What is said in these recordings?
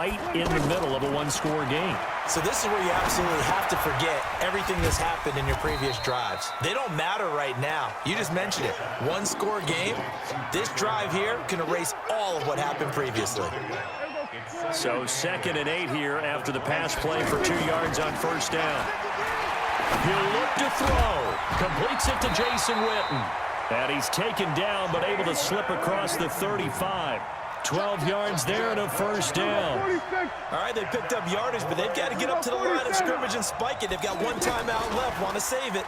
right in the middle of a one-score game. So this is where you absolutely have to forget everything that's happened in your previous drives. They don't matter right now. You just mentioned it. One-score game. This drive here can erase all of what happened previously. So 2nd and 8 here after the pass play for 2 yards on first down. He'll look to throw. Completes it to Jason Witten. And he's taken down but able to slip across the 35. 12 yards there and a first down. All right, they picked up yardage, but they've got to get up to the line of scrimmage and spike it. They've got one timeout left. Want to save it.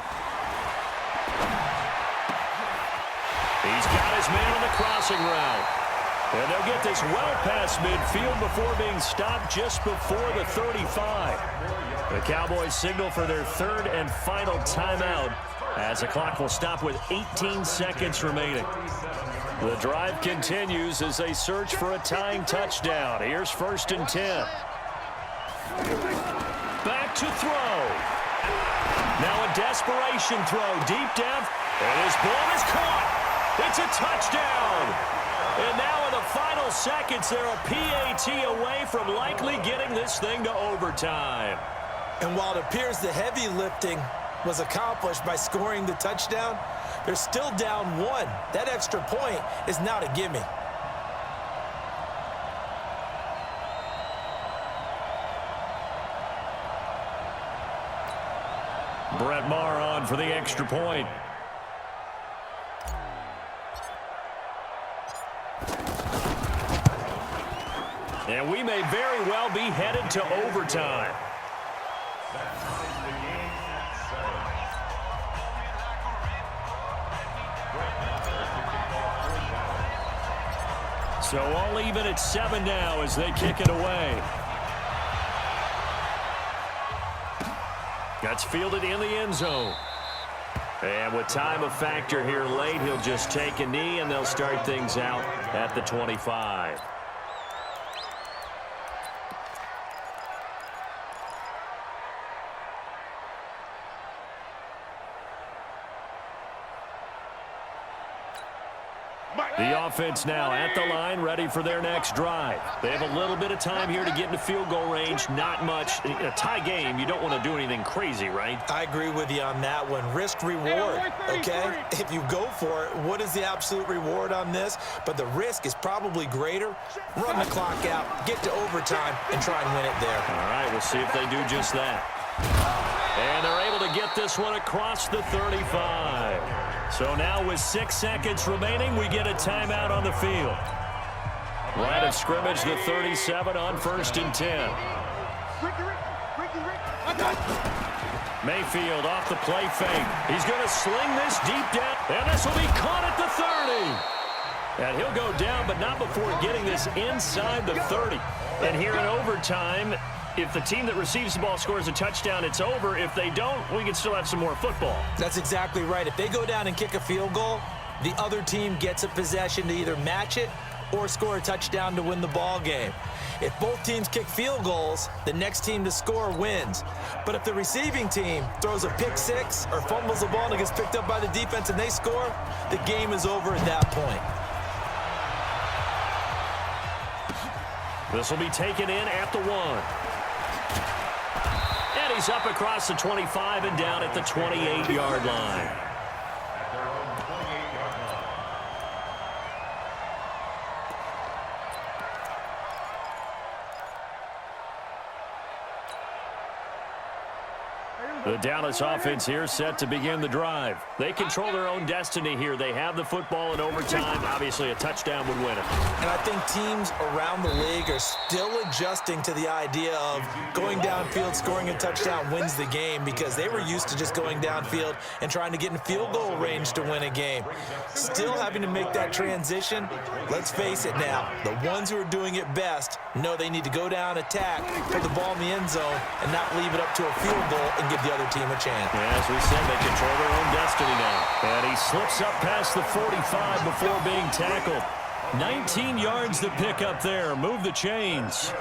He's got his man on the crossing route. And they'll get this well past midfield before being stopped just before the 35. The Cowboys signal for their 3rd and final timeout as the clock will stop with 18 seconds remaining. The drive continues as they search for a tying touchdown. Here's 1st and 10. Back to throw. Now a desperation throw deep down. And his ball is caught. It's a touchdown. And now in the final seconds, they're a PAT away from likely getting this thing to overtime. And while it appears the heavy lifting was accomplished by scoring the touchdown, they're still down 1. That extra point is not a gimme. Brett Maher on for the extra point. And we may very well be headed to overtime. So all even at 7 now as they kick it away. That's fielded in the end zone. And with time a factor here late, he'll just take a knee and they'll start things out at the 25. The offense now at the line, ready for their next drive. They have a little bit of time here to get into field goal range. Not much. In a tie game, you don't want to do anything crazy, right? I agree with you on that one. Risk reward, okay? If you go for it, what is the absolute reward on this? But the risk is probably greater. Run the clock out, get to overtime, and try and win it there. All right, we'll see if they do just that. And they're able to get this one across the 35. So now with 6 seconds remaining, we get a timeout on the field. Line of scrimmage, the 37 on 1st and 10. Mayfield off the play fake. He's going to sling this deep down, and this will be caught at the 30. And he'll go down, but not before getting this inside the 30. And here in overtime, if the team that receives the ball scores a touchdown, it's over. If they don't, we can still have some more football. That's exactly right. If they go down and kick a field goal, the other team gets a possession to either match it or score a touchdown to win the ball game. If both teams kick field goals, the next team to score wins. But if the receiving team throws a pick six or fumbles the ball and it gets picked up by the defense and they score, the game is over at that point. This will be taken in at the 1. And he's up across the 25 and down at the 28-yard line. The Dallas offense here set to begin the drive. They control their own destiny here. They have the football in overtime. Obviously, a touchdown would win it. And I think teams around the league are still adjusting to the idea of going downfield, scoring a touchdown wins the game, because they were used to just going downfield and trying to get in field goal range to win a game. Still having to make that transition. Let's face it now, the ones who are doing it best know they need to go down, attack, put the ball in the end zone, and not leave it up to a field goal and give the other team a chance. Yeah, as we said, they control their own destiny now. And he slips up past the 45 before being tackled. 19 yards to pick up there. Move the chains.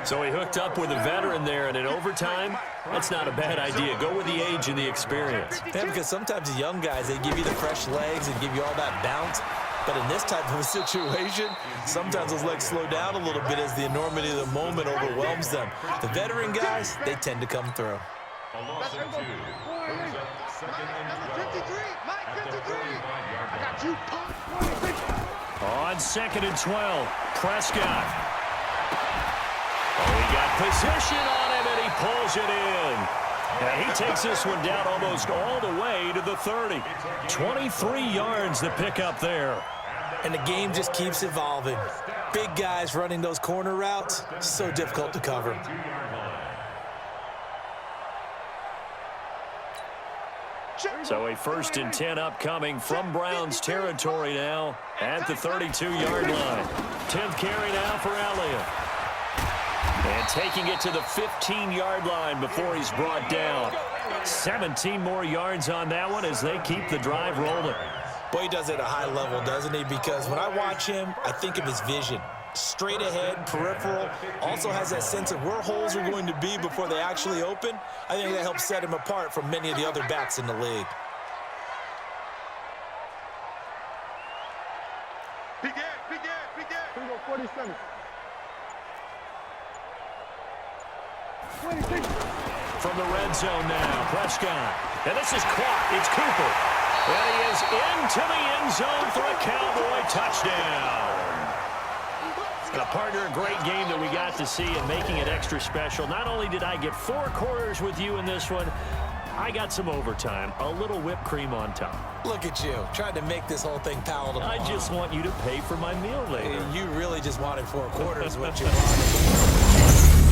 So he hooked up with a veteran there, and in overtime, that's not a bad idea. Go with the age and the experience. Yeah, because sometimes the young guys, they give you the fresh legs and give you all that bounce. But in this type of a situation, sometimes those legs slow down a little bit as the enormity of the moment overwhelms them. The veteran guys, they tend to come through. A loss of 2. Brings up second and 12. Mike 53. I got you. On second and 12, Prescott. Oh, he got position on him, and he pulls it in. And he takes this one down almost all the way to the 30. 23 yards to pick up there. And the game just keeps evolving. Big guys running those corner routes, so difficult to cover. So a 1st and 10 upcoming from Browns territory now at the 32-yard line. 10th carry now for Elliott. And taking it to the 15-yard line before he's brought down. 17 more yards on that one as they keep the drive rolling. Boy, he does it at a high level, doesn't he? Because when I watch him, I think of his vision. Straight ahead, peripheral, also has that sense of where holes are going to be before they actually open. I think that helps set him apart from many of the other backs in the league. Begin. 47. 26. From the red zone now, Prescott. And this is caught. It's Cooper. And he is into the end zone for a Cowboy touchdown. And a partner, a great game that we got to see and making it extra special. Not only did I get 4 quarters with you in this one, I got some overtime, a little whipped cream on top. Look at you, trying to make this whole thing palatable. I just want you to pay for my meal later. You really just wanted 4 quarters, what you wanted.